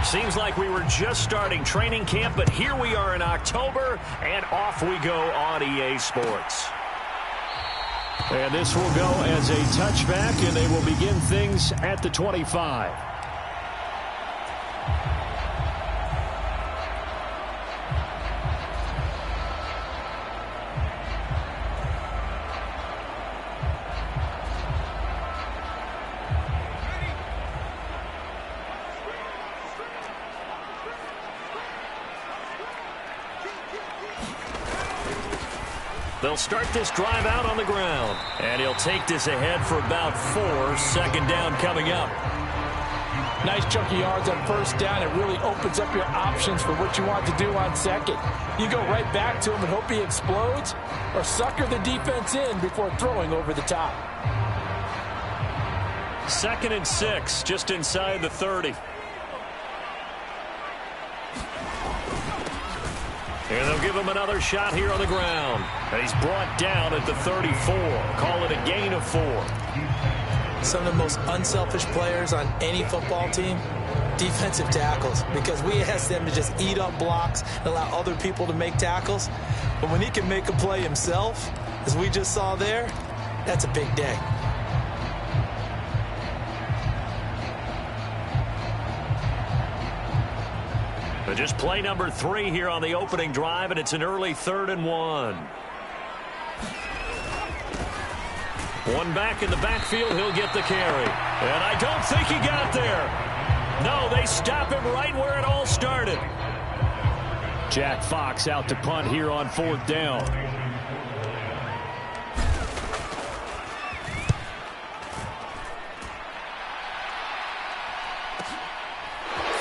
Seems like we were just starting training camp, but here we are in October, and off we go on EA Sports. And this will go as a touchback, and they will begin things at the 25. They'll start this drive out on the ground. And he'll take this ahead for about 4. Second down coming up. Nice chunk of yards on first down. It really opens up your options for what you want to do on second. You go right back to him and hope he explodes, or sucker the defense in before throwing over the top. 2nd and 6, just inside the 30. And they'll give him another shot here on the ground. And he's brought down at the 34. Call it a gain of 4. Some of the most unselfish players on any football team, defensive tackles, because we ask them to just eat up blocks and allow other people to make tackles. But when he can make a play himself, as we just saw there, that's a big day. But just play number 3 here on the opening drive, and it's an early 3rd and 1. One back in the backfield, he'll get the carry. And I don't think he got there. No, they stop him right where it all started. Jack Fox out to punt here on 4th down.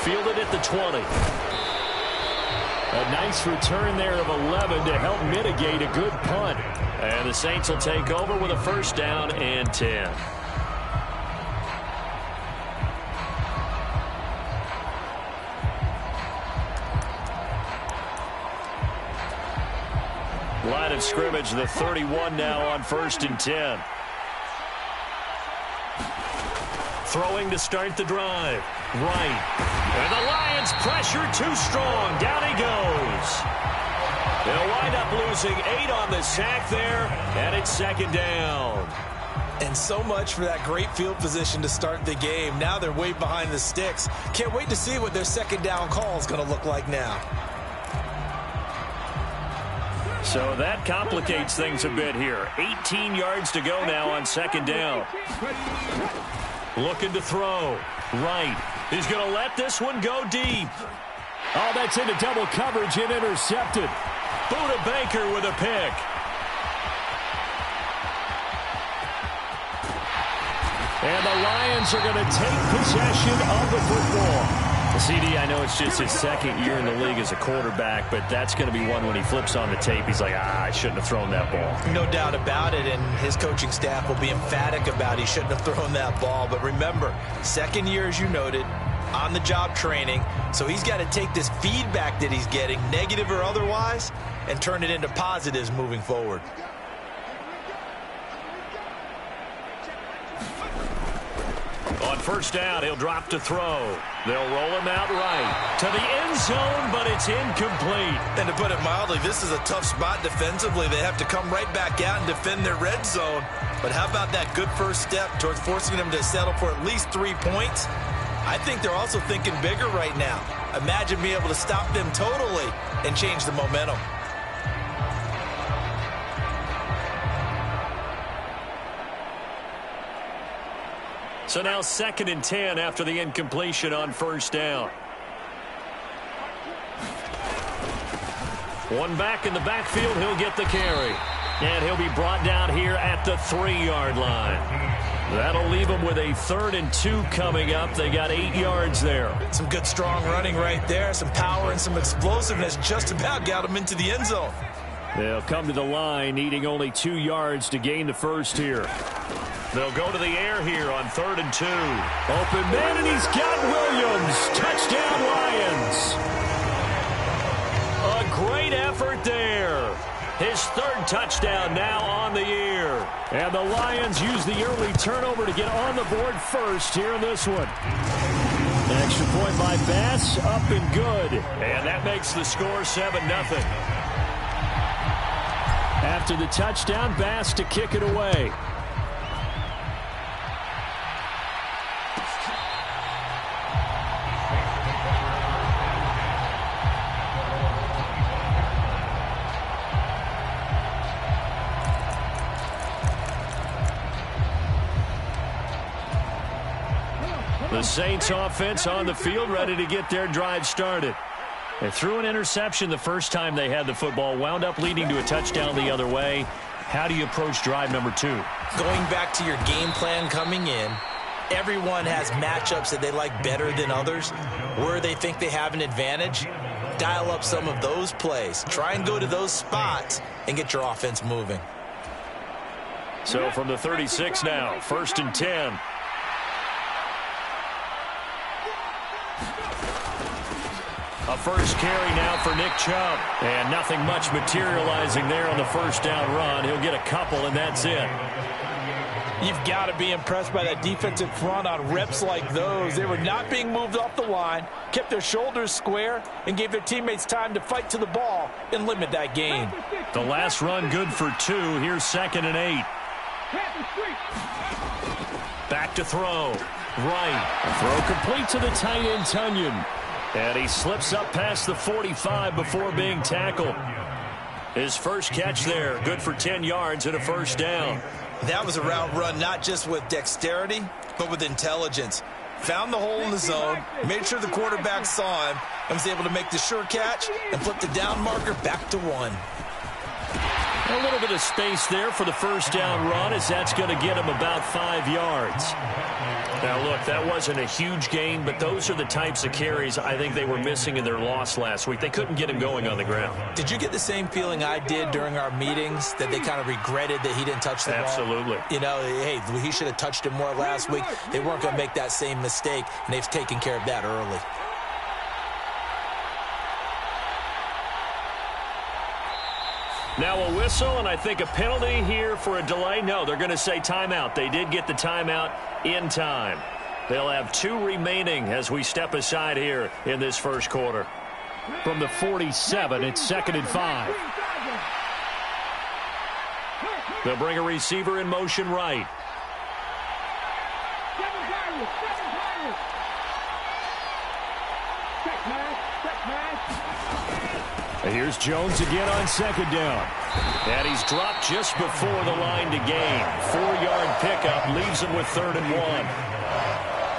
Fielded at the 20. A nice return there of 11 to help mitigate a good punt. And the Saints will take over with a 1st down and 10. Line of scrimmage, the 31 now on 1st and 10. Throwing to start the drive. Right. And the Lions pressure too strong. Down he goes. They'll wind up losing 8 on the sack there, and it's 2nd down. And so much for that great field position to start the game. Now they're way behind the sticks. Can't wait to see what their 2nd down call is going to look like now. So that complicates things a bit here. 18 yards to go now on 2nd down. Looking to throw. Right. He's going to let this one go deep. Oh, that's into double coverage and intercepted. Buda Baker with a pick. And the Lions are going to take possession of the football. CD, I know it's just his 2nd year in the league as a quarterback, but that's going to be one when he flips on the tape. He's like, I shouldn't have thrown that ball. No doubt about it, and his coaching staff will be emphatic about he shouldn't have thrown that ball. But remember, 2nd year, as you noted, on-the-job training, so he's got to take this feedback that he's getting, negative or otherwise, and turn it into positives moving forward. On 1st down, he'll drop to throw. They'll roll him out right to the end zone, but it's incomplete. And to put it mildly, this is a tough spot defensively. They have to come right back out and defend their red zone. But how about that good first step towards forcing them to settle for at least 3 points? I think they're also thinking bigger right now. Imagine being able to stop them totally and change the momentum. So now 2nd and 10 after the incompletion on 1st down. One back in the backfield, he'll get the carry. And he'll be brought down here at the 3-yard line. That'll leave them with a 3rd and 2 coming up. They got 8 yards there. Some good strong running right there. Some power and some explosiveness just about got them into the end zone. They'll come to the line, needing only 2 yards to gain the first here. They'll go to the air here on 3rd and 2. Open man, and he's got Williams. Touchdown, Lions. A great effort there. His 3rd touchdown now on the year. And the Lions use the early turnover to get on the board first here in this one. An extra point by Bass, up and good. And that makes the score 7-0. After the touchdown, Bass to kick it away. The Saints offense on the field, ready to get their drive started. They threw an interception the first time they had the football, wound up leading to a touchdown the other way. How do you approach drive number 2? Going back to your game plan coming in, everyone has matchups that they like better than others. Where they think they have an advantage, dial up some of those plays. Try and go to those spots and get your offense moving. So from the 36 now, 1st and 10. A first carry now for Nick Chubb. And nothing much materializing there on the first down run. He'll get a couple, and that's it. You've got to be impressed by that defensive front on reps like those. They were not being moved off the line, kept their shoulders square, and gave their teammates time to fight to the ball and limit that gain. The last run good for 2. Here's 2nd and 8. Back to throw. Right. Throw complete to the tight end, Tunyon. And he slips up past the 45 before being tackled. His first catch there, good for 10 yards and a first down. That was a route run not just with dexterity, but with intelligence. Found the hole in the zone, made sure the quarterback saw him, and was able to make the sure catch and flip the down marker back to 1. A little bit of space there for the first down run, as that's going to get him about 5 yards. Now, look, that wasn't a huge gain, but those are the types of carries I think they were missing in their loss last week. They couldn't get him going on the ground. Did you get the same feeling I did during our meetings, that they kind of regretted that he didn't touch the ball? Absolutely. You know, hey, he should have touched it more last week. They weren't going to make that same mistake, and they've taken care of that early. Now a whistle, and I think a penalty here for a delay. No, they're going to say timeout. They did get the timeout in time. They'll have 2 remaining as we step aside here in this first quarter. From the 47, it's 2nd and 5. They'll bring a receiver in motion right. Here's Jones again on 2nd down. And he's dropped just before the line to gain. 4-yard pickup leaves him with 3rd and 1.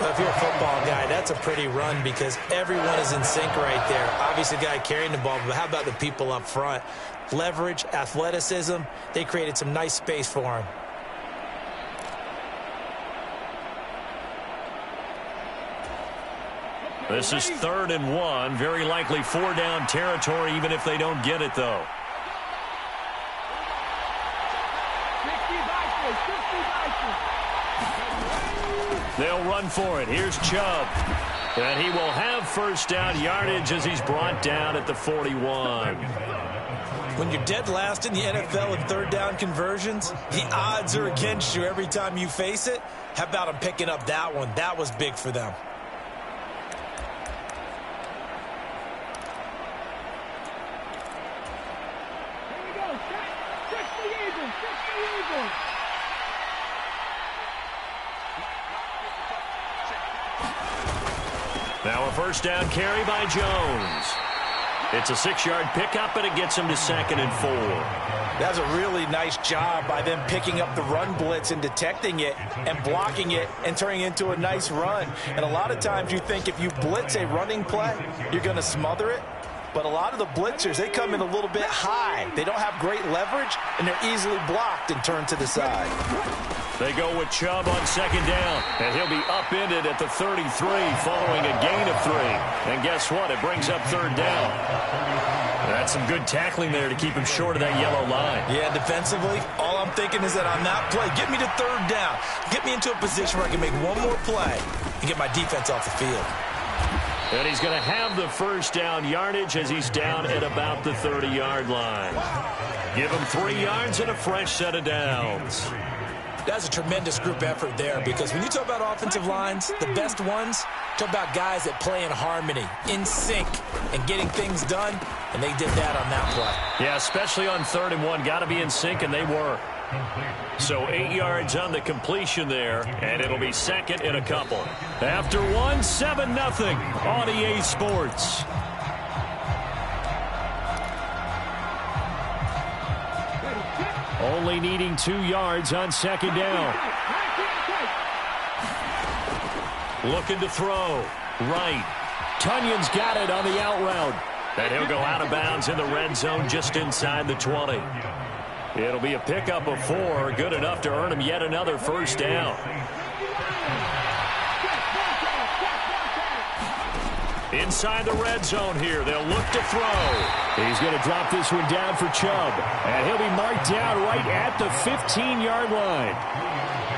Well, if you're a football guy, that's a pretty run because everyone is in sync right there. Obviously, the guy carrying the ball, but how about the people up front? Leverage, athleticism, they created some nice space for him. This is 3rd and 1. Very likely 4-down territory, even if they don't get it, though. They'll run for it. Here's Chubb. And he will have first down yardage as he's brought down at the 41. When you're dead last in the NFL in 3rd down conversions, the odds are against you every time you face it. How about him picking up that one? That was big for them. Now a first down carry by Jones. It's a 6-yard pickup, and it gets him to 2nd and 4. That's a really nice job by them picking up the run blitz and detecting it and blocking it and turning it into a nice run. And a lot of times you think if you blitz a running play, you're going to smother it. But a lot of the blitzers, they come in a little bit high. They don't have great leverage, and they're easily blocked and turned to the side. They go with Chubb on 2nd down, and he'll be upended at the 33 following a gain of 3. And guess what? It brings up 3rd down. That's some good tackling there to keep him short of that yellow line. Yeah, defensively, all I'm thinking is that on that play, get me to 3rd down. Get me into a position where I can make one more play and get my defense off the field. And he's going to have the first down yardage as he's down at about the 30-yard line. Give him 3 yards and a fresh set of downs. That's a tremendous group effort there, because when you talk about offensive lines, the best ones, talk about guys that play in harmony, in sync, and getting things done, and they did that on that play. Yeah, especially on 3rd and 1. Got to be in sync, and they were. So 8 yards on the completion there, and it'll be second and a couple. After 1, 7-0 on EA Sports. Only needing 2 yards on 2nd down. Looking to throw. Right. Tunyon's got it on the out route. And he'll go out of bounds in the red zone just inside the 20. It'll be a pickup of 4, good enough to earn him yet another first down. Inside the red zone here, they'll look to throw. He's going to drop this one down for Chubb, and he'll be marked down right at the 15-yard line.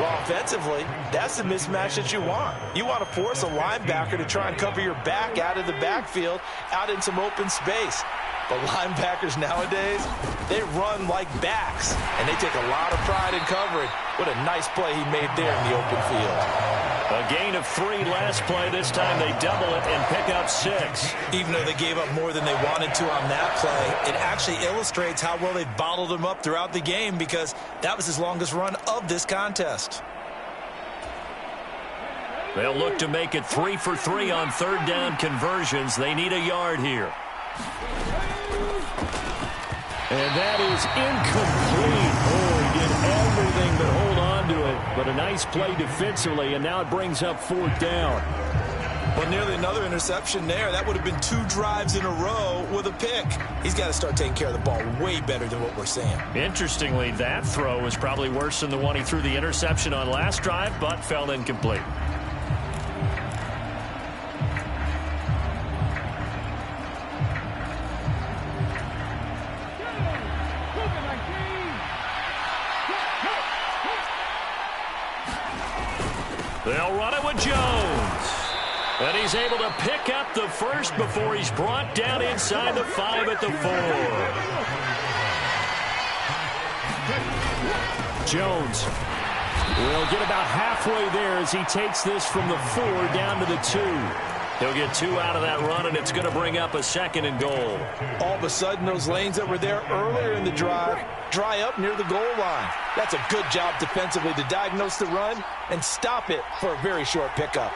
Well, offensively, that's the mismatch that you want. You want to force a linebacker to try and cover your back out of the backfield, out in some open space. But linebackers nowadays, they run like backs, and they take a lot of pride in covering. What a nice play he made there in the open field. A gain of 3 last play. This time they double it and pick up 6. Even though they gave up more than they wanted to on that play, it actually illustrates how well they bottled them up throughout the game, because that was his longest run of this contest. They'll look to make it 3 for 3 on 3rd down conversions. They need a yard here. And that is incomplete. Oh, he did everything but hold on to it. But a nice play defensively, and now it brings up 4th down. But nearly another interception there. That would have been 2 drives in a row with a pick. He's got to start taking care of the ball way better than what we're seeing. Interestingly, that throw was probably worse than the one he threw the interception on last drive, but fell incomplete. They'll run it with Jones. And he's able to pick up the first before he's brought down inside the 5 at the 4. Jones will get about halfway there as he takes this from the 4 down to the 2. He'll get 2 out of that run, and it's going to bring up a 2nd and goal. All of a sudden, those lanes that were there earlier in the drive dry up near the goal line. That's a good job defensively to diagnose the run and stop it for a very short pickup.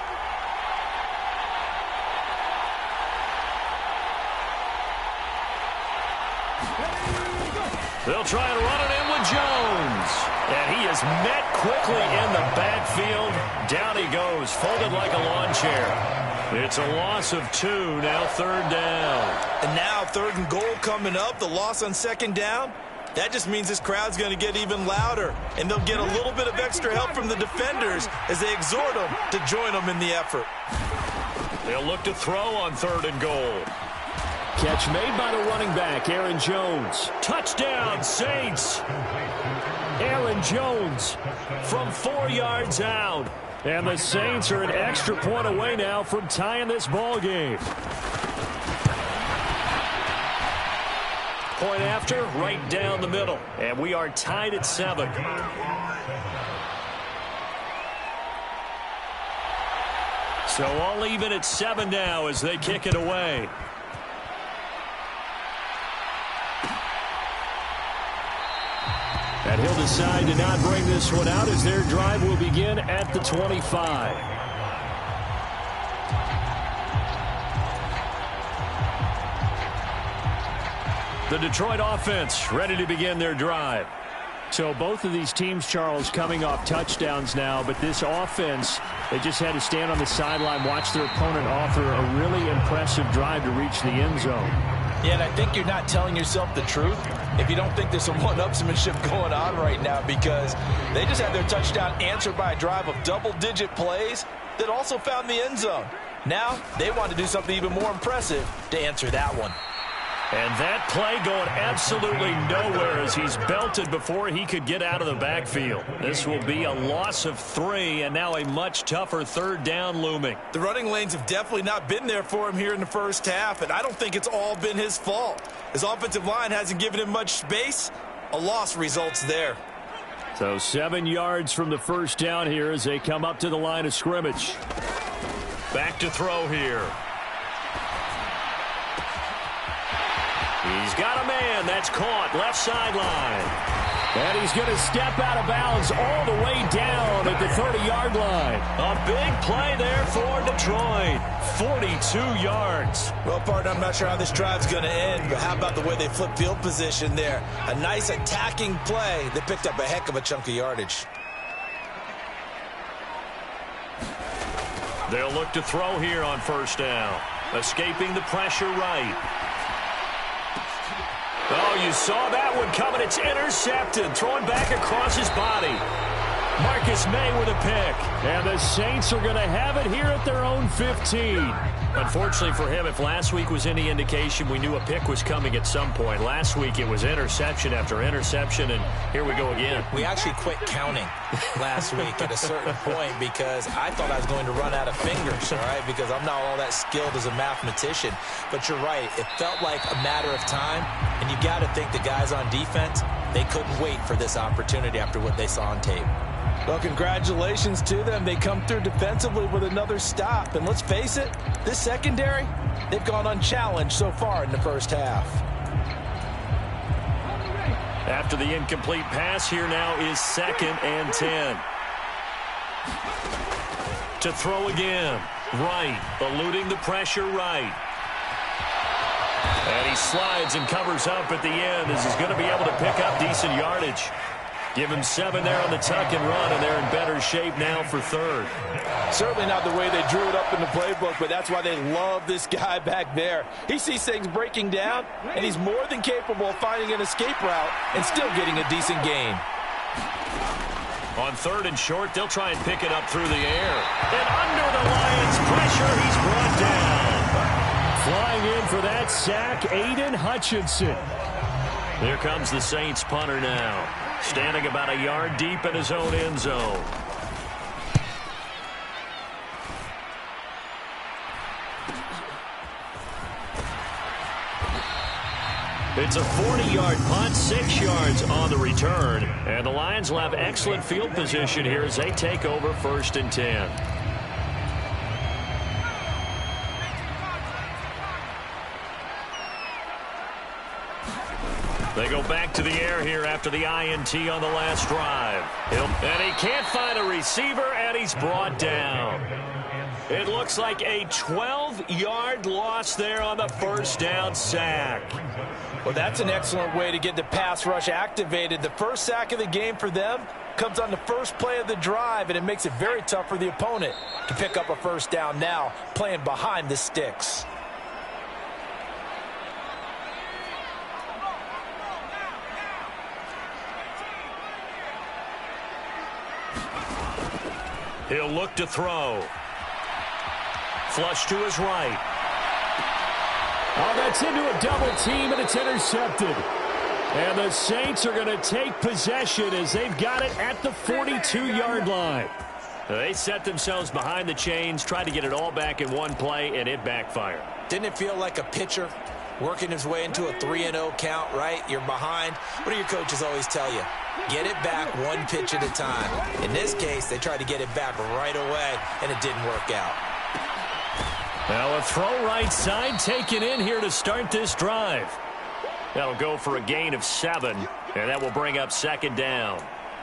They'll try and run it in with Jones. And he is met quickly in the backfield. Down he goes, folded like a lawn chair. It's a loss of 2, now 3rd down. And now 3rd and goal coming up, the loss on 2nd down. That just means this crowd's going to get even louder, and they'll get a little bit of extra help from the defenders as they exhort them to join them in the effort. They'll look to throw on 3rd and goal. Catch made by the running back, Aaron Jones. Touchdown, Saints. Aaron Jones from 4 yards out. And the Saints are an extra point away now from tying this ball game. Point after, right down the middle. And we are tied at 7. So all even at 7 now as they kick it away. And he'll decide to not bring this one out as their drive will begin at the 25. The Detroit offense ready to begin their drive. So both of these teams, Charles, coming off touchdowns now, but this offense, they just had to stand on the sideline, watch their opponent offer a really impressive drive to reach the end zone. Yeah, and I think you're not telling yourself the truth if you don't think there's some one-upsmanship going on right now, because they just had their touchdown answered by a drive of double-digit plays that also found the end zone. Now they want to do something even more impressive to answer that one. And that play going absolutely nowhere as he's belted before he could get out of the backfield. This will be a loss of 3, and now a much tougher 3rd down looming. The running lanes have definitely not been there for him here in the first half, and I don't think it's all been his fault. His offensive line hasn't given him much space. A loss results there. So 7 yards from the first down here as they come up to the line of scrimmage. Back to throw here. He's got a man. That's caught. Left sideline. And he's going to step out of bounds all the way down at the 30-yard line. A big play there for Detroit. 42 yards. Well, partner, I'm not sure how this drive's going to end, but how about the way they flip field position there? A nice attacking play that picked up a heck of a chunk of yardage. They'll look to throw here on first down. Escaping the pressure right. Oh, you saw that one coming. It's intercepted. Throwing back across his body. Marcus May with a pick. And the Saints are going to have it here at their own 15. Unfortunately for him, if last week was any indication, we knew a pick was coming at some point. Last week it was interception after interception, and here we go again. We actually quit counting last week at a certain point because I thought I was going to run out of fingers, all right, because I'm not all that skilled as a mathematician. But you're right. It felt like a matter of time, and you got to think the guys on defense, they couldn't wait for this opportunity after what they saw on tape. Well, congratulations to them. They come through defensively with another stop. And let's face it, this secondary, they've gone unchallenged so far in the first half. After the incomplete pass, here now is 2nd and 10. To throw again. Right. Eluding the pressure right. And he slides and covers up at the end as he's going to be able to pick up decent yardage. Give him 7 there on the tuck and run, and they're in better shape now for 3rd. Certainly not the way they drew it up in the playbook, but that's why they love this guy back there. He sees things breaking down, and he's more than capable of finding an escape route and still getting a decent gain. On 3rd and short, they'll try and pick it up through the air. And under the Lions' pressure, he's brought down. Flying in for that sack, Aiden Hutchinson. Here comes the Saints punter now. Standing about a yard deep in his own end zone. It's a 40-yard punt, 6 yards on the return. And the Lions will have excellent field position here as they take over 1st and 10. They go back to the air here after the INT on the last drive. And he can't find a receiver, and he's brought down. It looks like a 12-yard loss there on the first down sack. Well, that's an excellent way to get the pass rush activated. The first sack of the game for them comes on the first play of the drive, and it makes it very tough for the opponent to pick up a first down now, playing behind the sticks. He'll look to throw. Flush to his right. Oh, that's into a double team, and it's intercepted. And the Saints are going to take possession as they've got it at the 42-yard line. They set themselves behind the chains, tried to get it all back in one play, and it backfired. Didn't it feel like a pitcher working his way into a 3-0 count, right? You're behind. What do your coaches always tell you? Get it back one pitch at a time. In this case, they tried to get it back right away, and it didn't work out. Now a throw right side taken in here to start this drive. That'll go for a gain of 7, and that will bring up 2nd down.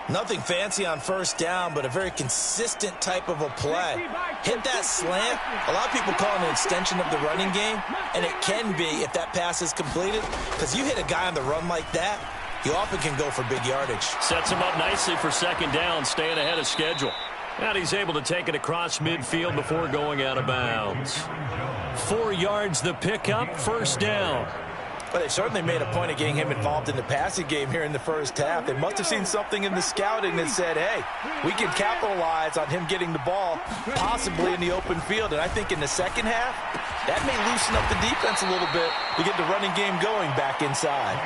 Nothing fancy on first down, but a very consistent type of a play. Hit that slant. A lot of people call it an extension of the running game, and it can be if that pass is completed, because you hit a guy on the run like that, you often can go for big yardage. Sets him up nicely for 2nd down, staying ahead of schedule. And he's able to take it across midfield before going out of bounds. 4 yards the pickup, 1st down. But they certainly made a point of getting him involved in the passing game here in the first half. They must have seen something in the scouting that said, hey, we can capitalize on him getting the ball, possibly in the open field. And I think in the second half, that may loosen up the defense a little bit to get the running game going back inside.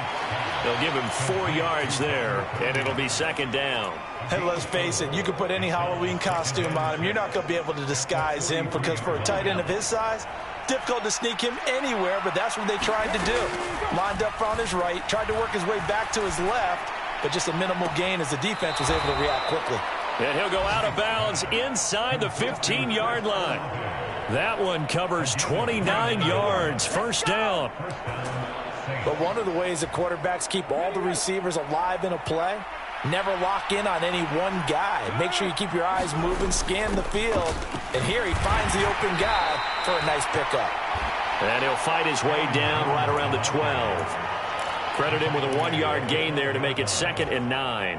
They'll give him 4 yards there, and it'll be 2nd down. And let's face it, you can put any Halloween costume on him. You're not going to be able to disguise him because for a tight end of his size, difficult to sneak him anywhere, but that's what they tried to do. Lined up on his right, tried to work his way back to his left, but just a minimal gain as the defense was able to react quickly. And he'll go out of bounds inside the 15-yard line. That one covers 29 yards, first down. But one of the ways that quarterbacks keep all the receivers alive in a play, never lock in on any one guy. Make sure you keep your eyes moving, scan the field. And here he finds the open guy for a nice pickup. And he'll fight his way down right around the 12. Credit him with a 1-yard gain there to make it 2nd and 9.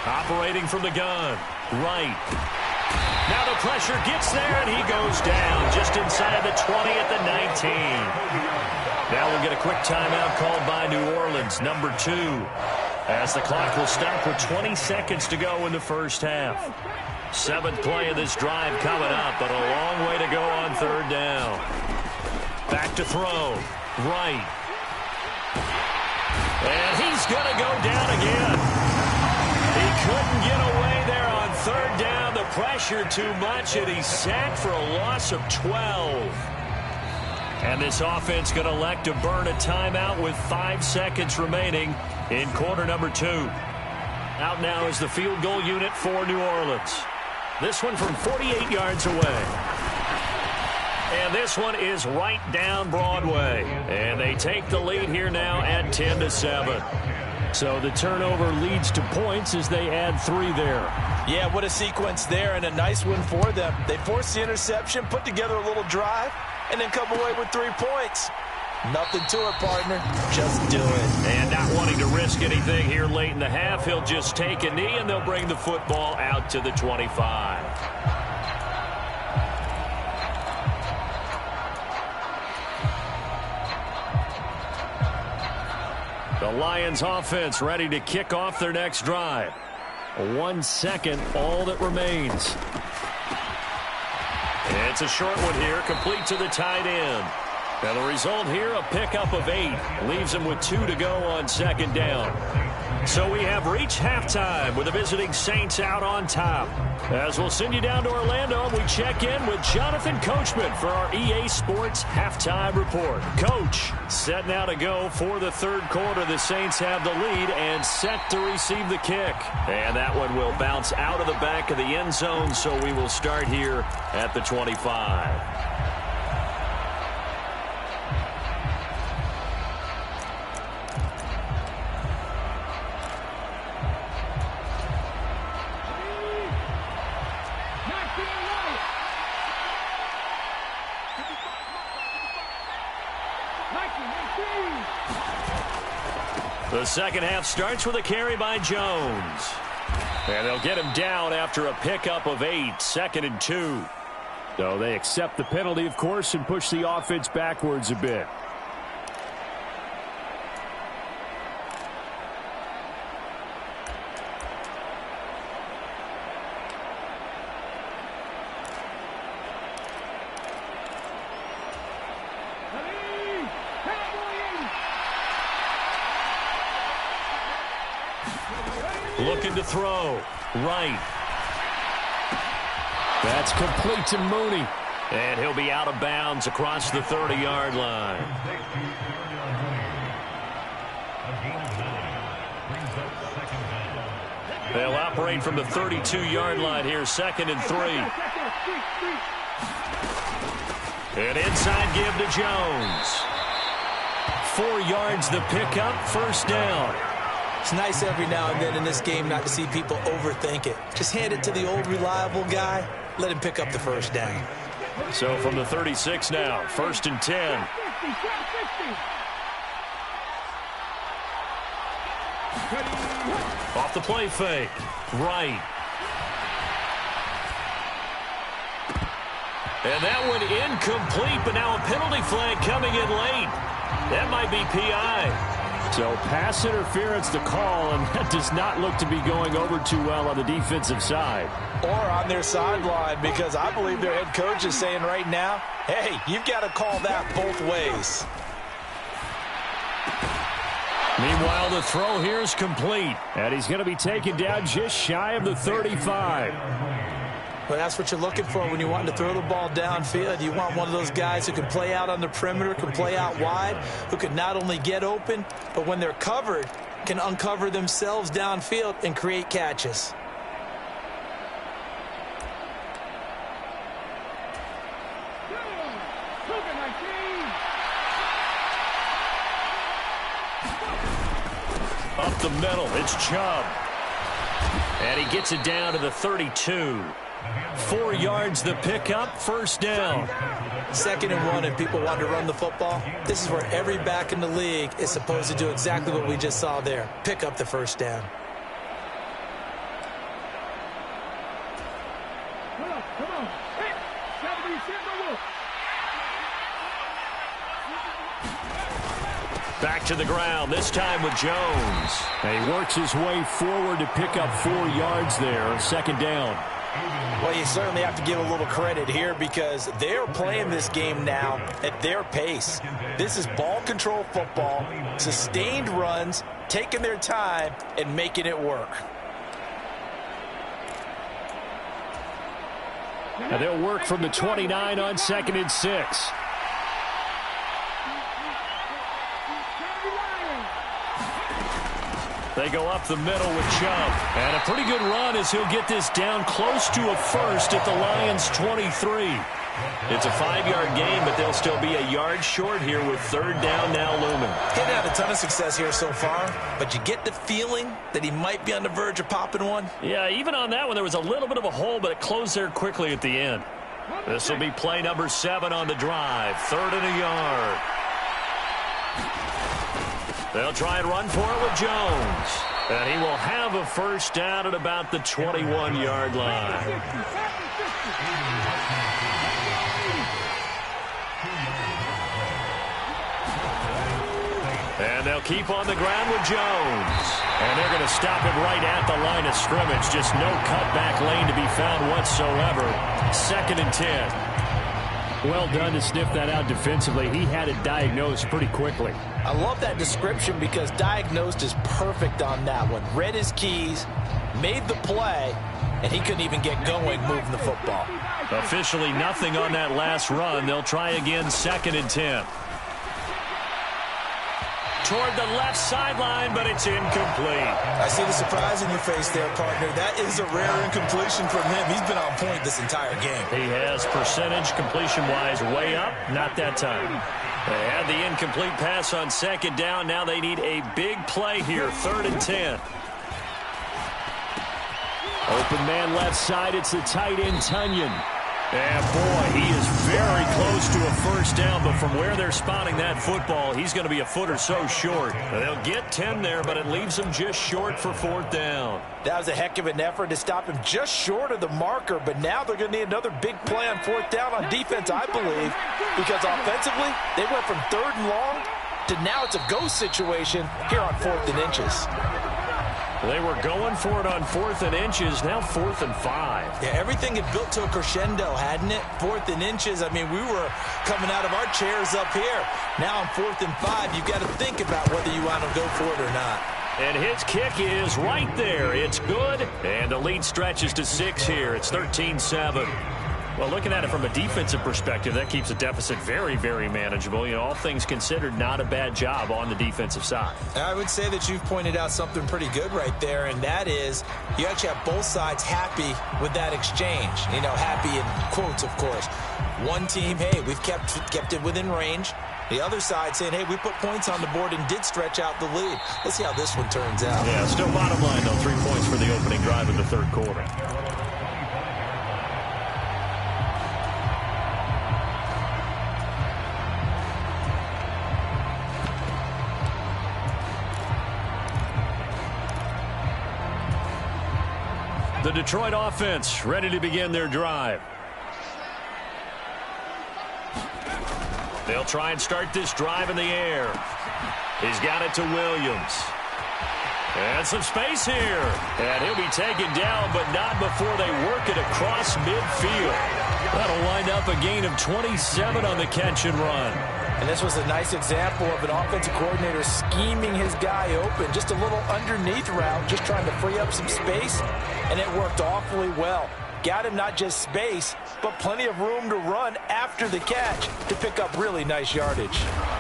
Operating from the gun. Right. Now the pressure gets there, and he goes down just inside the 20 at the 19. Now we'll get a quick timeout called by New Orleans, number 2, as the clock will stop with 20 seconds to go in the first half. 7th play of this drive coming up, but a long way to go on 3rd down. Back to throw. Right. And he's going to go down again. He couldn't get away there on 3rd down. The pressure too much, and he's sacked for a loss of 12. And this offense going to elect to burn a timeout with 5 seconds remaining in quarter number 2. Out now is the field goal unit for New Orleans. This one from 48 yards away. And this one is right down Broadway. And they take the lead here now at 10-7. So the turnover leads to points as they add 3 there. Yeah, what a sequence there, and a nice one for them. They forced the interception, put together a little drive, and then come away with 3 points. Nothing to it, partner. Just do it. And not wanting to risk anything here late in the half, he'll just take a knee, and they'll bring the football out to the 25. The Lions offense ready to kick off their next drive. 1 second, all that remains. It's a short one here, complete to the tight end. Now the result here, a pickup of 8. Leaves him with 2 to go on 2nd down. So we have reached halftime with the visiting Saints out on top. As we'll send you down to Orlando, we check in with Jonathan Coachman for our EA Sports Halftime Report. Coach, set now to go for the 3rd quarter. The Saints have the lead and set to receive the kick. And that one will bounce out of the back of the end zone, so we will start here at the 25. The second half starts with a carry by Jones. And they'll get him down after a pickup of 8, 2nd and 2. So they accept the penalty, of course, and push the offense backwards a bit. Looking to throw. Right. That's complete to Mooney. And he'll be out of bounds across the 30-yard line. They'll operate from the 32-yard line here, 2nd and 3. And inside give to Jones. 4 yards the pickup, first down. It's nice every now and then in this game not to see people overthink it. Just hand it to the old reliable guy. Let him pick up the first down. So from the 36 now, 1st and 10. Off the play fake. Right. And that one incomplete, but now a penalty flag coming in late. That might be PI. So pass interference to call, and that does not look to be going over too well on the defensive side. Or on their sideline, because I believe their head coach is saying right now, hey, you've got to call that both ways. Meanwhile, the throw here is complete, and he's going to be taken down just shy of the 35. Well, that's what you're looking for when you want to throw the ball downfield. You want one of those guys who can play out on the perimeter, can play out wide, who can not only get open, but when they're covered, can uncover themselves downfield and create catches. Up the middle, it's Chubb. And he gets it down to the 32. 4 yards the pickup, first down. 2nd and 1, and people want to run the football. This is where every back in the league is supposed to do exactly what we just saw there. Pick up the first down. Come on. Hey, Back to the ground, this time with Jones. And he works his way forward to pick up 4 yards there, 2nd down. Well, you certainly have to give a little credit here because they're playing this game now at their pace. This is ball control football, sustained runs, taking their time and making it work. And they'll work from the 29 on 2nd and 6. They go up the middle with Chubb. And a pretty good run as he'll get this down close to a first at the Lions' 23. It's a 5-yard gain, but they'll still be a yard short here with 3rd down now looming. He's had a ton of success here so far, but you get the feeling that he might be on the verge of popping one. Yeah, even on that one, there was a little bit of a hole, but it closed there quickly at the end. This will be play number 7 on the drive. 3rd and a yard. They'll try and run for it with Jones. And he will have a first down at about the 21-yard line. And they'll keep on the ground with Jones. And they're going to stop him right at the line of scrimmage. Just no cutback lane to be found whatsoever. 2nd and 10. Well done to sniff that out defensively. He had it diagnosed pretty quickly. I love that description because diagnosed is perfect on that one. Read his keys, made the play, and he couldn't even get going moving the football. Officially nothing on that last run. They'll try again 2nd and 10. Toward the left sideline, but it's incomplete. I see the surprise in your face there, partner. That is a rare incompletion from him. He's been on point this entire game. He has percentage completion-wise way up. Not that time. They had the incomplete pass on 2nd down. Now they need a big play here. 3rd and 10. Open man left side. It's the tight end, Tunyon. And boy, he is very close to a first down, but from where they're spotting that football, he's going to be a foot or so short. They'll get 10 there, but it leaves them just short for 4th down. That was a heck of an effort to stop him just short of the marker, but now they're going to need another big play on 4th down on defense, I believe, because offensively, they went from 3rd and long to now it's a go situation here on 4th and inches. They were going for it on 4th and inches, now 4th and 5. Yeah, everything had built to a crescendo, hadn't it? 4th and inches, I mean, we were coming out of our chairs up here. Now on 4th and 5, you've got to think about whether you want to go for it or not. And his kick is right there. It's good, and the lead stretches to 6 here. It's 13-7. Well, looking at it from a defensive perspective, that keeps the deficit very, very manageable. You know, all things considered, not a bad job on the defensive side. I would say that you've pointed out something pretty good right there, and that is you actually have both sides happy with that exchange. You know, happy in quotes, of course. One team, hey, we've kept it within range. The other side saying, hey, we put points on the board and did stretch out the lead. Let's see how this one turns out. Yeah, still bottom line, though, 3 points for the opening drive of the 3rd quarter. The Detroit offense ready to begin their drive. They'll try and start this drive in the air. He's got it to Williams. And some space here. And he'll be taken down, but not before they work it across midfield. That'll wind up a gain of 27 on the catch and run. And this was a nice example of an offensive coordinator scheming his guy open. Just a little underneath route, just trying to free up some space, and it worked awfully well. got him not just space, but plenty of room to run after the catch to pick up really nice yardage.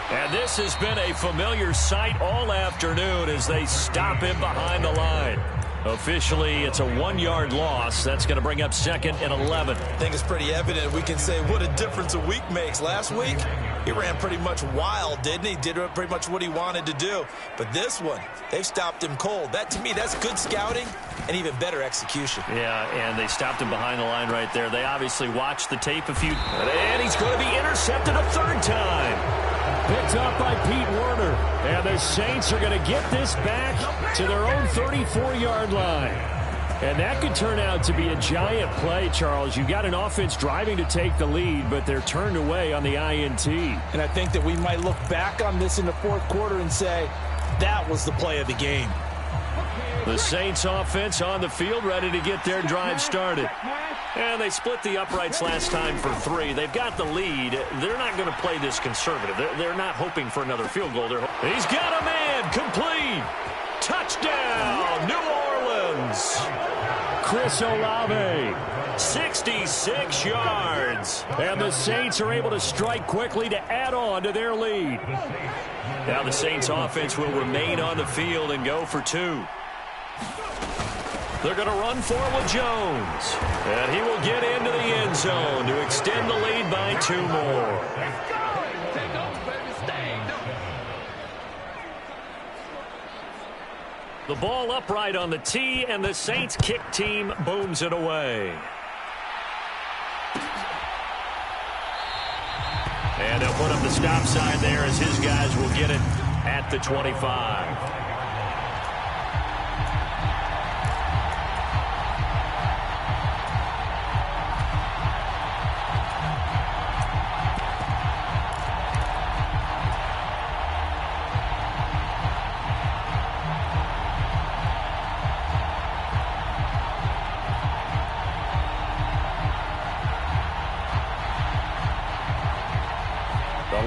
And this has been a familiar sight all afternoon as they stop him behind the line. Officially, it's a 1-yard loss. That's going to bring up 2nd and 11. I think it's pretty evident. We can say what a difference a week makes. Last week, he ran pretty much wild, didn't he? Did pretty much what he wanted to do. But this one, they've stopped him cold. That, to me, that's good scouting and even better execution. Yeah, and they stopped him behind the line right there. They obviously watched the tape a few. And he's going to be intercepted a 3rd time. Picked up by Pete Werner. And the Saints are going to get this back to their own 34-yard line. And that could turn out to be a giant play, Charles. You've got an offense driving to take the lead, but they're turned away on the INT. And I think that we might look back on this in the 4th quarter and say, that was the play of the game. The Saints offense on the field, ready to get their drive started. And they split the uprights last time for 3. They've got the lead. They're not going to play this conservative. They're not hoping for another field goal. He's got a man, complete. Touchdown, New Orleans. Chris Olave, 66 yards. And the Saints are able to strike quickly to add on to their lead. Now the Saints offense will remain on the field and go for 2. They're going to run for it with Jones. And he will get into the end zone to extend the lead by 2 more. The ball upright on the tee, and the Saints kick team booms it away. And they'll put up the stop sign there as his guys will get it at the 25.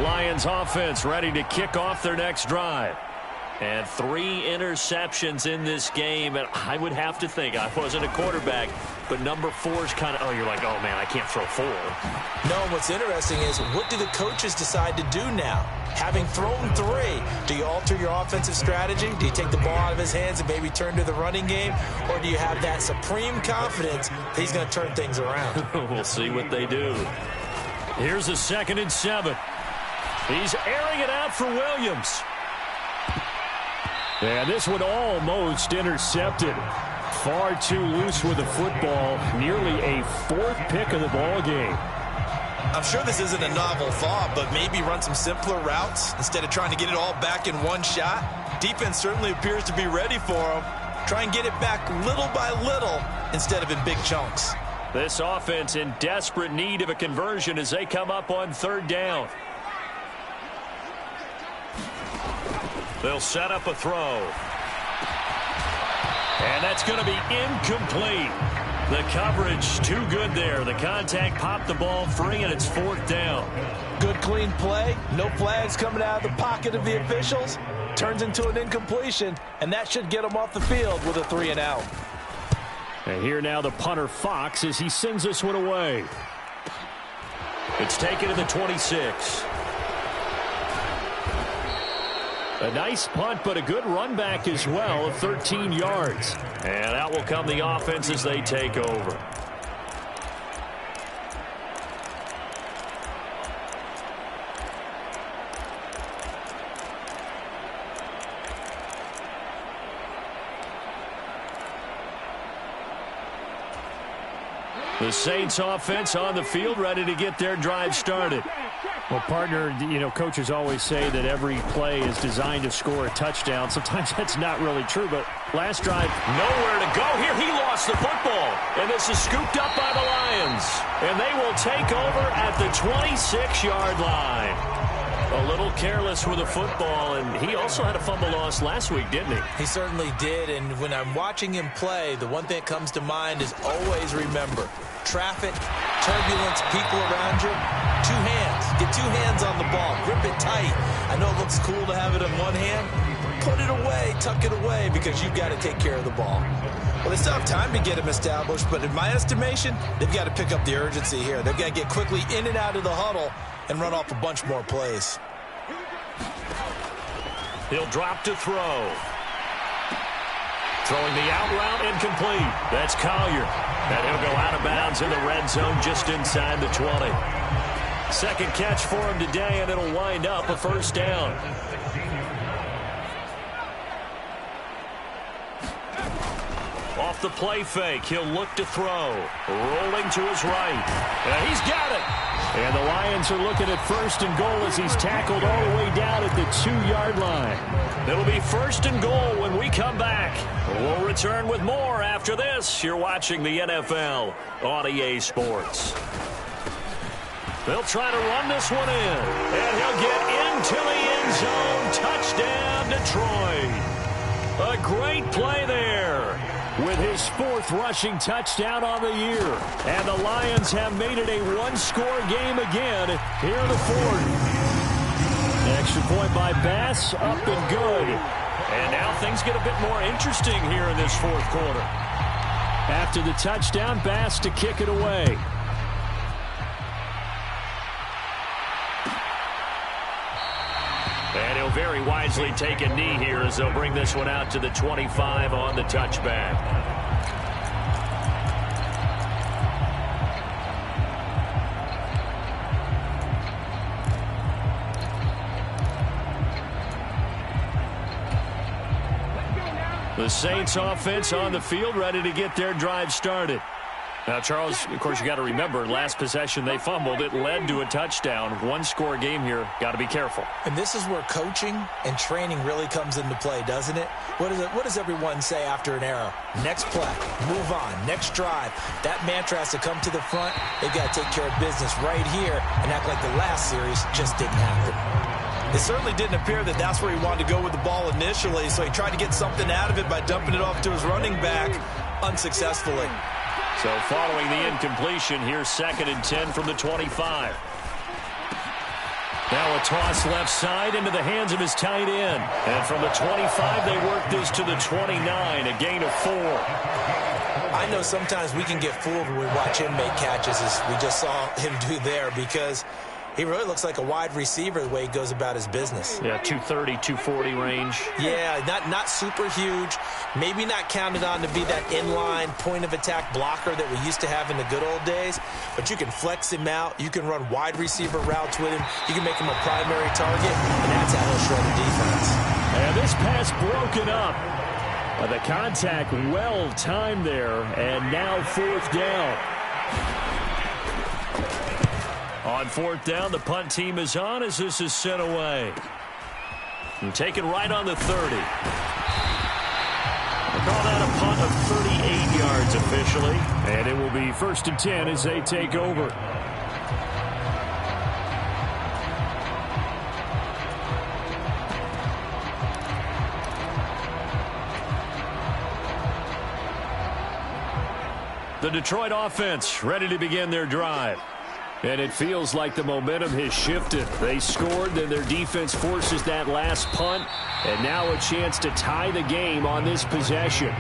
Lions offense ready to kick off their next drive. And 3 interceptions in this game. And I would have to think, I wasn't a quarterback, but number 4 is kind of, oh, you're like, oh, man, I can't throw 4. No, what's interesting is what do the coaches decide to do now? Having thrown 3, do you alter your offensive strategy? Do you take the ball out of his hands and maybe turn to the running game? Or do you have that supreme confidence that he's going to turn things around? We'll see what they do. Here's a 2nd and 7. He's airing it out for Williams. And this one almost intercepted. Far too loose with the football. Nearly a 4th pick of the ball game. I'm sure this isn't a novel thought, but maybe run some simpler routes instead of trying to get it all back in one shot. Defense certainly appears to be ready for him. Try and get it back little by little instead of in big chunks. This offense in desperate need of a conversion as they come up on 3rd down. They'll set up a throw. And that's going to be incomplete. The coverage too good there. The contact popped the ball free, and it's 4th down. Good, clean play. No flags coming out of the pocket of the officials. Turns into an incompletion, and that should get them off the field with a 3 and out. And here now the punter, Fox, as he sends this one away. It's taken to the 26. A nice punt, but a good run back as well of 13 yards. And out will come the offense as they take over. The Saints offense on the field, ready to get their drive started. Well, partner, you know, coaches always say that every play is designed to score a touchdown. Sometimes that's not really true, but last drive, nowhere to go here. He lost the football, and this is scooped up by the Lions. And they will take over at the 26-yard line. A little careless with the football, and he also had a fumble loss last week, didn't he? He certainly did, and when I'm watching him play, the one thing that comes to mind is always remember, traffic, turbulence, people around you, 2 hands. Get 2 hands on the ball. Grip it tight. I know it looks cool to have it in one hand. put it away, tuck it away, because you've got to take care of the ball. Well, they still have time to get him established, but in my estimation, they've got to pick up the urgency here. They've got to get quickly in and out of the huddle and run off a bunch more plays. He'll drop to throw. Throwing the out route, incomplete. That's Collier. And he'll go out of bounds in the red zone just inside the 20. Second catch for him today, and it'll wind up a first down. Off the play fake, he'll look to throw. Rolling to his right. And he's got it. And the Lions are looking at first and goal as he's tackled all the way down at the 2-yard line. It'll be first and goal when we come back. We'll return with more after this. You're watching the NFL on EA Sports. They'll try to run this one in. And he'll get into the end zone. Touchdown, Detroit. A great play there. With his 4th rushing touchdown on the year. And the Lions have made it a one-score game again here in the 4th. Extra point by Bass, up and good. And now things get a bit more interesting here in this 4th quarter. After the touchdown, Bass to kick it away. And he'll very wisely take a knee here as they'll bring this one out to the 25 on the touchback. The Saints offense on the field, ready to get their drive started. Now, Charles, of course, you got to remember, last possession they fumbled. It led to a touchdown. One-score game here. Got to be careful. And this is where coaching and training really comes into play, doesn't it? What does everyone say after an error? Next play, move on, next drive. That mantra has to come to the front. They've got to take care of business right here and act like the last series just didn't happen. It certainly didn't appear that that's where he wanted to go with the ball initially, so he tried to get something out of it by dumping it off to his running back unsuccessfully. So following the incompletion, here's 2nd and 10 from the 25. Now a toss left side into the hands of his tight end. And from the 25, they work this to the 29, a gain of 4. I know sometimes we can get fooled when we watch him make catches, as we just saw him do there, because he really looks like a wide receiver the way he goes about his business. Yeah, 230, 240 range. Yeah, not super huge. Maybe not counted on to be that inline point-of-attack blocker that we used to have in the good old days. But you can flex him out. You can run wide receiver routes with him. You can make him a primary target, and that's how he'll shred the defense. And this pass broken up. The contact well timed there, and now 4th down. On 4th down, the punt team is on as this is sent away. And taken right on the 30. They call that a punt of 38 yards officially. And it will be 1st and 10 as they take over. The Detroit offense ready to begin their drive. And it feels like the momentum has shifted. They scored, then their defense forces that last punt. And now a chance to tie the game on this possession.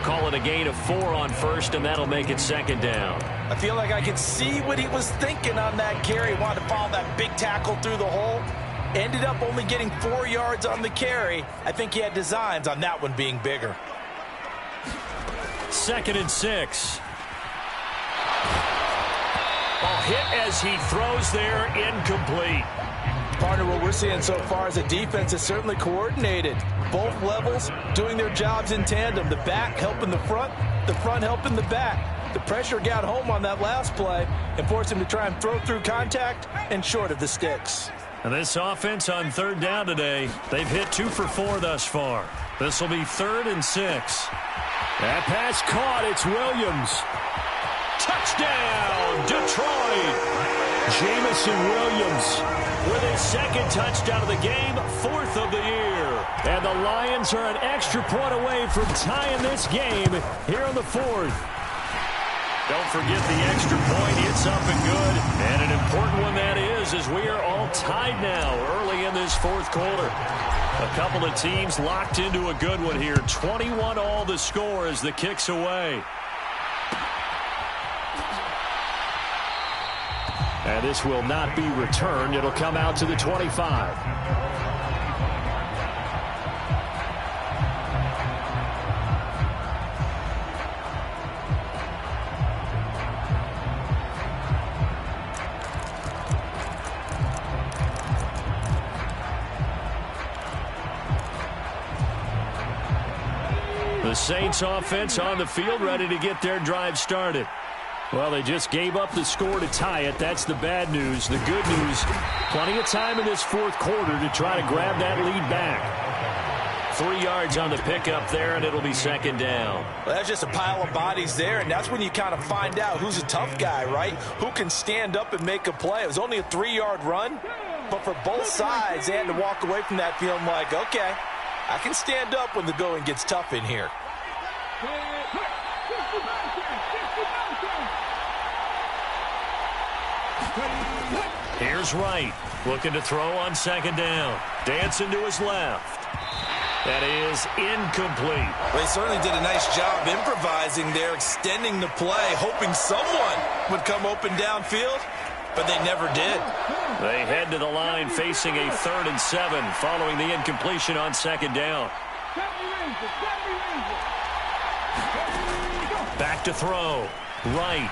Call it a gain of 4 on 1st, and that'll make it 2nd down. I feel like I could see what he was thinking on that carry. He wanted to follow that big tackle through the hole. Ended up only getting 4 yards on the carry. I think he had designs on that one being bigger. 2nd and 6. Ball hit as he throws there, incomplete. Partner, what we're seeing so far is the defense is certainly coordinated. Both levels doing their jobs in tandem. The back helping the front helping the back. The pressure got home on that last play and forced him to try and throw through contact and short of the sticks. And this offense on 3rd down today, they've hit 2 for 4 thus far. This will be 3rd and 6. That pass caught. It's Williams. Touchdown, Detroit. Jamison Williams with his 2nd touchdown of the game, 4th of the year. And the Lions are an extra point away from tying this game here in the 4th. Don't forget the extra point. It's up and good. And an important one that is, as we are all tied now early in this fourth quarter. A couple of teams locked into a good one here. 21-all the score as the kick's away. And this will not be returned. It'll come out to the 25. The Saints offense on the field, ready to get their drive started. Well, they just gave up the score to tie it. That's the bad news. The good news, plenty of time in this fourth quarter to try to grab that lead back. 3 yards on the pickup there, and it'll be second down. Well, that's just a pile of bodies there, and that's when you kind of find out who's a tough guy, right? Who can stand up and make a play. It was only a 3-yard run, but for both sides, they had to walk away from that feeling like, okay, I can stand up when the going gets tough in here. Here's Wright, looking to throw on second down. Dancing to his left. That is incomplete. They certainly did a nice job improvising there, extending the play, hoping someone would come open downfield, but they never did. They head to the line facing a 3rd and 7 following the incompletion on second down. Back to throw. Wright.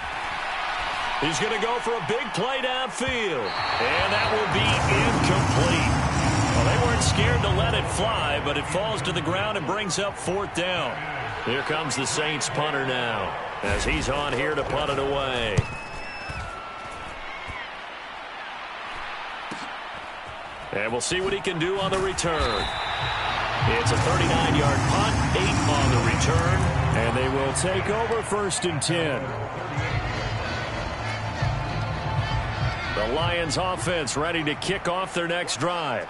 He's going to go for a big play downfield. And that will be incomplete. Well, they weren't scared to let it fly, but it falls to the ground and brings up 4th down. Here comes the Saints punter now, as he's on here to punt it away. And we'll see what he can do on the return. It's a 39-yard punt, 8 on the return, and they will take over 1st and 10. The Lions offense ready to kick off their next drive.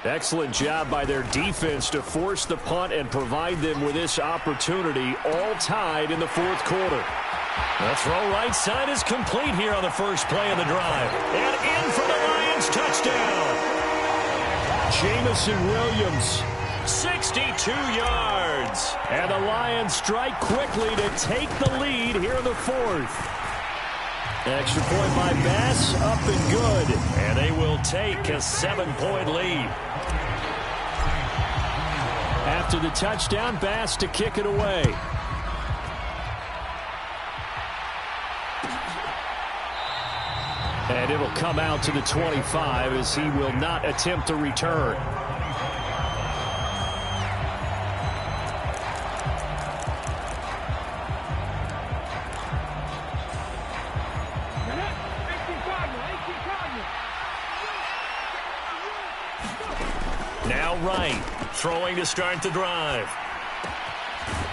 Excellent job by their defense to force the punt and provide them with this opportunity, all tied in the fourth quarter. The throw right side is complete here on the first play of the drive. And in for the Lions touchdown. Jamison Williams, 62 yards. And the Lions strike quickly to take the lead here in the fourth. Extra point by Bass, up and good. And they will take a 7-point lead. After the touchdown, Bass to kick it away. And it'll come out to the 25 as he will not attempt to return. Now Wright, throwing to start the drive.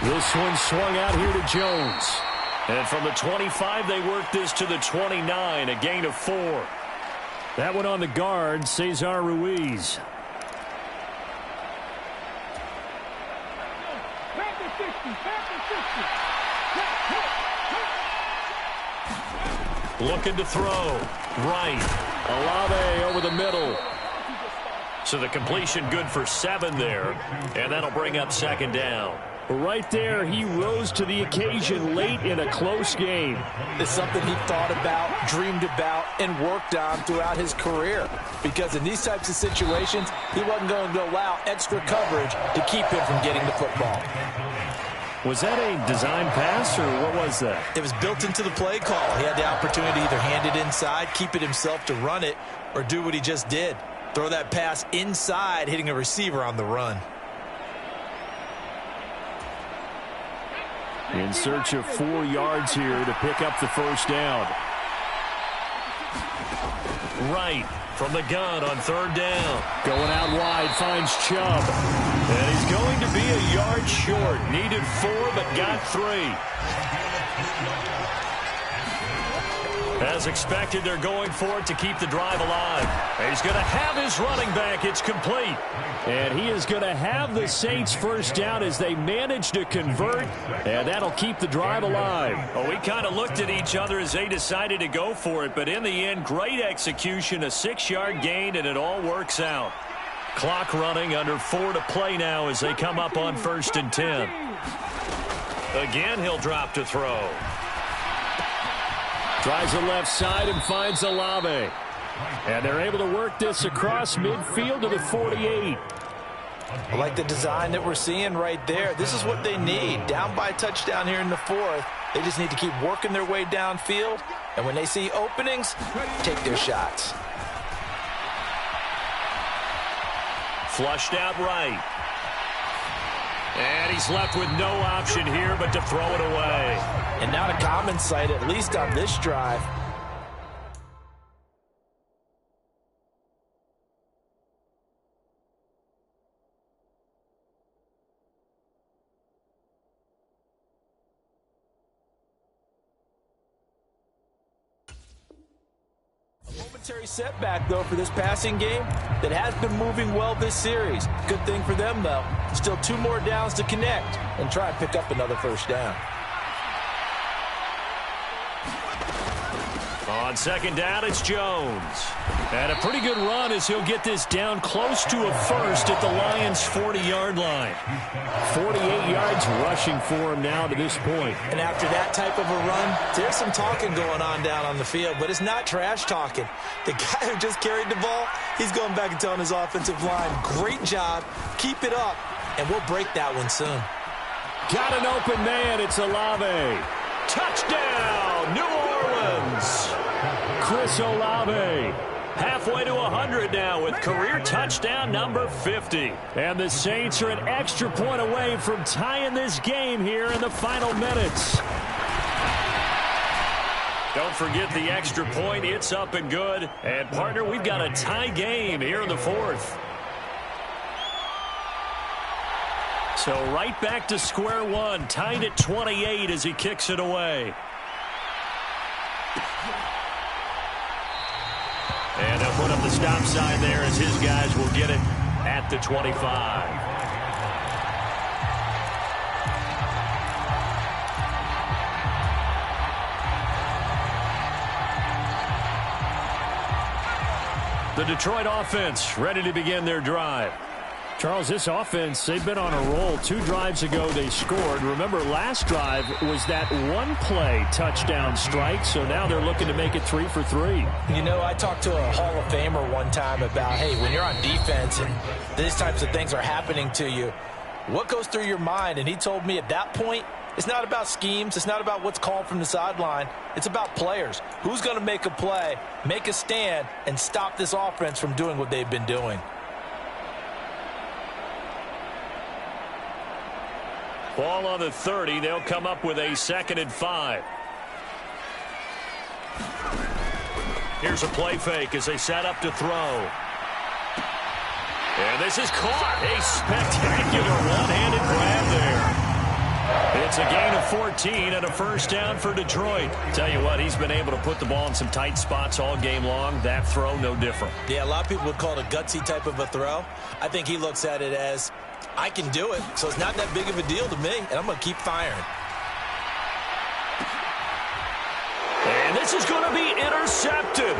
This one swung out here to Jones. And from the 25, they work this to the 29, a gain of 4. That one on the guard, Cesar Ruiz. Looking to throw. Right. Olave over the middle. So the completion good for 7 there. And that'll bring up second down. Right there, he rose to the occasion late in a close game. It's something he thought about, dreamed about, and worked on throughout his career. Because in these types of situations, he wasn't going to allow extra coverage to keep him from getting the football. Was that a design pass, or what was that? It was built into the play call. He had the opportunity to either hand it inside, keep it himself to run it, or do what he just did. Throw that pass inside, hitting a receiver on the run. In search of 4 yards here to pick up the first down. Right from the gun on 3rd down. Going out wide, finds Chubb. And he's going to be a yard short. Needed 4, but got 3. As expected, they're going for it to keep the drive alive. He's going to have his running back. It's complete. And he is going to have the Saints first down as they manage to convert, and that'll keep the drive alive. Well, we kind of looked at each other as they decided to go for it, but in the end, great execution, a 6-yard gain, and it all works out. Clock running, under 4 to play now as they come up on 1st and 10. Again, he'll drop to throw. Tries the left side and finds Olave. And they're able to work this across midfield to the 48. I like the design that we're seeing right there. This is what they need. Down by a touchdown here in the 4th. They just need to keep working their way downfield. And when they see openings, take their shots. Flushed out right. And he's left with no option here but to throw it away. And not a common sight, at least on this drive. Momentary setback, though, for this passing game that has been moving well this series. Good thing for them, though. Still 2 more downs to connect and try and pick up another first down. On 2nd down, it's Jones. And a pretty good run as he'll get this down close to a first at the Lions' 40-yard line. 48 yards rushing for him now to this point. And after that type of a run, there's some talking going on down on the field, but it's not trash talking. The guy who just carried the ball, he's going back and telling his offensive line, great job, keep it up, and we'll break that one soon. Got an open man, it's Olave. Touchdown, New Orleans! Chris Olave. Halfway to 100 now with career touchdown number 50. And the Saints are an extra point away from tying this game here in the final minutes. Don't forget the extra point. It's up and good. And, partner, we've got a tie game here in the 4th. So right back to square one, tied at 28 as he kicks it away. And they'll put up the stop sign there as his guys will get it at the 25. The Detroit offense ready to begin their drive. Charles, this offense, they've been on a roll. 2 drives ago, they scored. Remember, last drive was that one-play touchdown strike, so now they're looking to make it 3 for 3. You know, I talked to a Hall of Famer one time about, hey, when you're on defense and these types of things are happening to you, what goes through your mind? And he told me at that point, it's not about schemes. It's not about what's called from the sideline. It's about players. Who's going to make a play, make a stand, and stop this offense from doing what they've been doing? Ball on the 30. They'll come up with a 2nd and 5. Here's a play fake as they set up to throw. And this is caught. A spectacular one-handed grab there. It's a gain of 14 and a first down for Detroit. Tell you what, he's been able to put the ball in some tight spots all game long. That throw, no different. Yeah, a lot of people would call it a gutsy type of a throw. I think he looks at it as, I can do it, so it's not that big of a deal to me, and I'm going to keep firing. And this is going to be intercepted.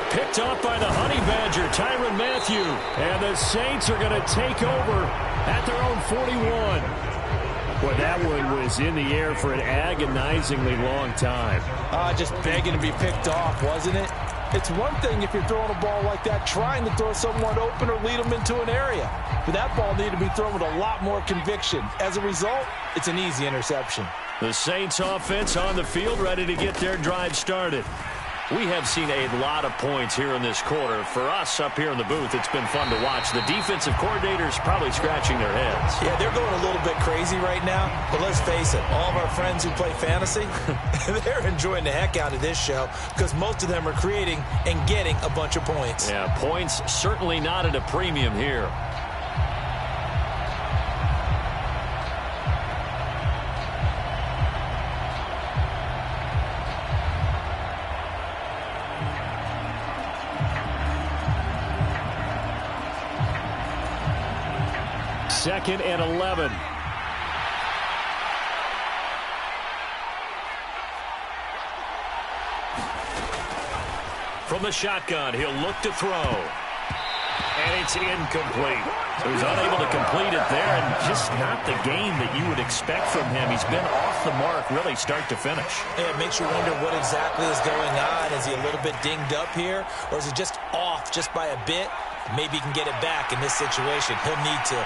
Picked off by the Honey Badger, Tyrann Mathieu. And the Saints are going to take over at their own 41. Boy, that one was in the air for an agonizingly long time. Just begging to be picked off, wasn't it? It's one thing if you're throwing a ball like that, trying to throw someone open or lead them into an area. But that ball needed to be thrown with a lot more conviction. As a result, it's an easy interception. The Saints offense on the field ready to get their drive started. We have seen a lot of points here in this quarter. For us up here in the booth, it's been fun to watch. The defensive coordinators probably scratching their heads. Yeah, they're going a little bit crazy right now. But let's face it, all of our friends who play fantasy, they're enjoying the heck out of this show because most of them are creating and getting a bunch of points. Yeah, points certainly not at a premium here. 2nd and 11. From the shotgun, he'll look to throw. And it's incomplete. So he's unable to complete it there, and just not the game that you would expect from him. He's been off the mark, really, start to finish. Yeah, it makes you wonder what exactly is going on. Is he a little bit dinged up here, or is he just off just by a bit? Maybe he can get it back in this situation. He'll need to.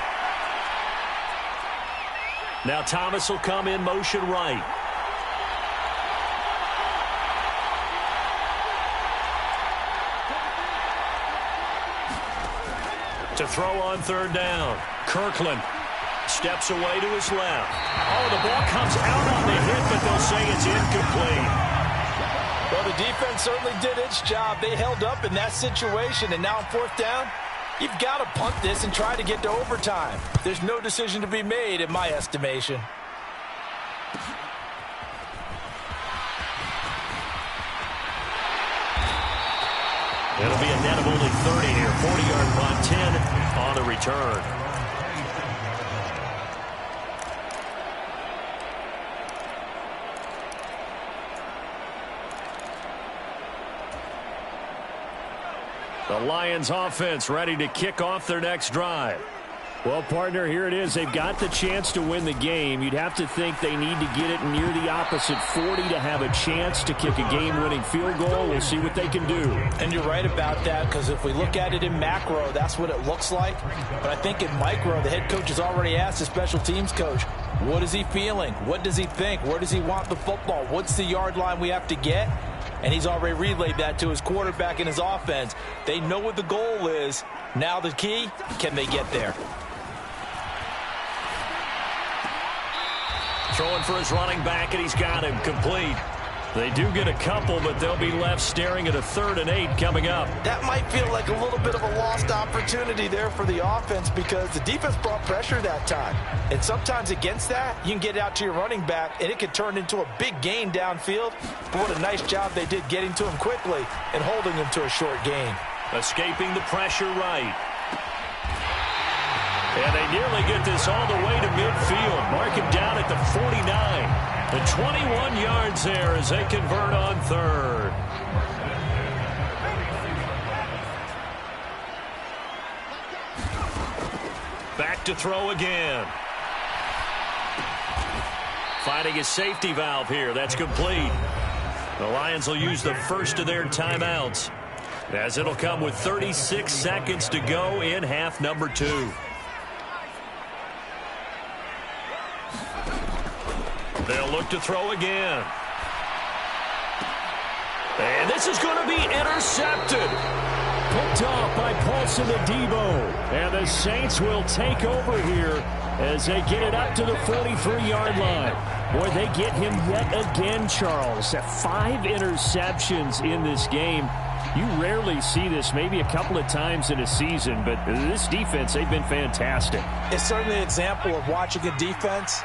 Now Thomas will come in motion right. To throw on 3rd down. Kirkland steps away to his left. Oh, the ball comes out on the hit, but they'll say it's incomplete. Well, the defense certainly did its job. They held up in that situation, and now on 4th down, you've got to punt this and try to get to overtime. There's no decision to be made, in my estimation. It'll be a net of only 30 here. 40-yard punt, 10 on the return. The Lions offense ready to kick off their next drive. Well, partner, here it is. They've got the chance to win the game. You'd have to think they need to get it near the opposite 40 to have a chance to kick a game-winning field goal. We'll see what they can do. And you're right about that, because if we look at it in macro, that's what it looks like. But I think in micro, the head coach has already asked the special teams coach, what is he feeling? What does he think? Where does he want the football? What's the yard line we have to get? And he's already relayed that to his quarterback and his offense. They know what the goal is. Now the key, can they get there? Throwing for his running back, and he's got him complete. They do get a couple, but they'll be left staring at a 3rd and 8 coming up. That might feel like a little bit of a lost opportunity there for the offense, because the defense brought pressure that time. And sometimes against that, you can get out to your running back, and it could turn into a big gain downfield. But what a nice job they did getting to him quickly and holding him to a short gain. Escaping the pressure right. And they nearly get this all the way to midfield. Mark him down at the 49. The 21 yards there as they convert on 3rd. Back to throw again. Finding his safety valve here. That's complete. The Lions will use the first of their timeouts, as it'll come with 36 seconds to go in half number 2. They'll look to throw again. And this is going to be intercepted. Picked off by Paulson Adebo. And the Saints will take over here as they get it up to the 43-yard line. Boy, they get him yet again, Charles. 5 interceptions in this game. You rarely see this, maybe a couple of times in a season, but this defense, they've been fantastic. It's certainly an example of watching a defense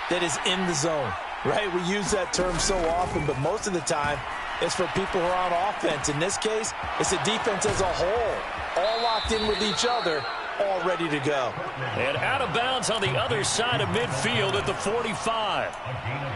that is in the zone, right? We use that term so often, but most of the time, it's for people who are on offense. In this case, it's the defense as a whole, all locked in with each other, all ready to go. And out of bounds on the other side of midfield at the 45.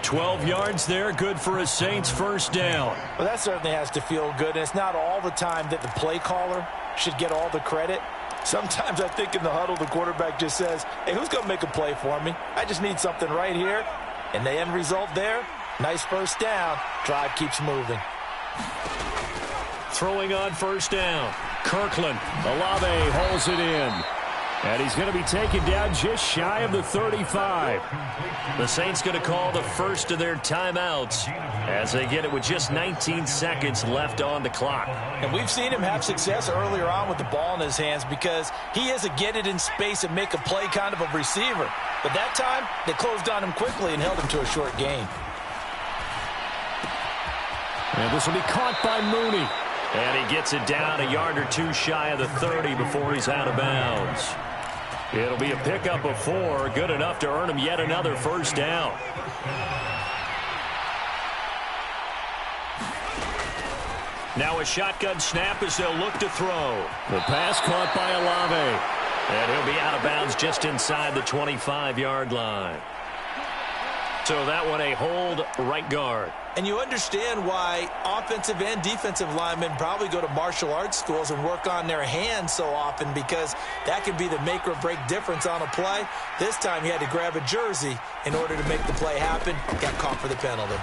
12 yards there, good for a Saints first down. Well, that certainly has to feel good, and it's not all the time that the play caller should get all the credit. Sometimes I think in the huddle, the quarterback just says, hey, who's going to make a play for me? I just need something right here. And the end result there, nice first down. Drive keeps moving. Throwing on first down. Kirkland. Olave holds it in. And he's going to be taken down just shy of the 35. The Saints going to call the first of their timeouts as they get it with just 19 seconds left on the clock. And we've seen him have success earlier on with the ball in his hands because he is a get it in space and make a play kind of a receiver. But that time, they closed on him quickly and held him to a short gain. And this will be caught by Mooney. And he gets it down a yard or two shy of the 30 before he's out of bounds. It'll be a pickup of 4, good enough to earn him yet another first down. Now a shotgun snap as they'll look to throw. The pass caught by Olave. And he'll be out of bounds just inside the 25-yard line. So that one a hold right guard. And you understand why offensive and defensive linemen probably go to martial arts schools and work on their hands so often, because that can be the make or break difference on a play. This time he had to grab a jersey in order to make the play happen. Got caught for the penalty.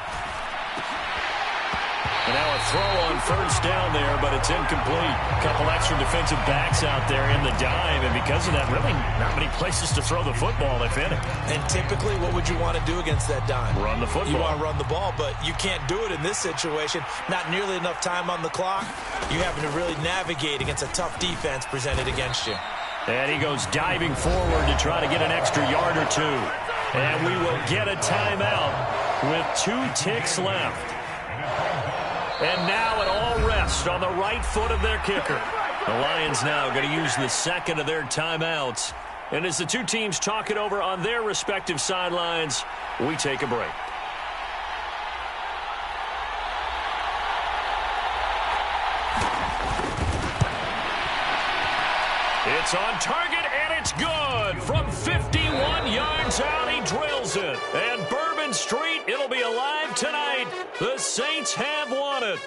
And now a throw on first down there, but it's incomplete. A couple extra defensive backs out there in the dime, and because of that, really not many places to throw the football, if any. And typically, what would you want to do against that dime? Run the football. You want to run the ball, but you can't do it in this situation. Not nearly enough time on the clock. You're having to really navigate against a tough defense presented against you. And he goes diving forward to try to get an extra yard or two. And we will get a timeout with 2 ticks left. And now it all rests on the right foot of their kicker. The Lions now going to use the second of their timeouts. And as the two teams talk it over on their respective sidelines, we take a break. It's on target, and it's good. From 51 yards out, he drills it. And Bourbon Street, it'll be alive tonight. The Saints have won it.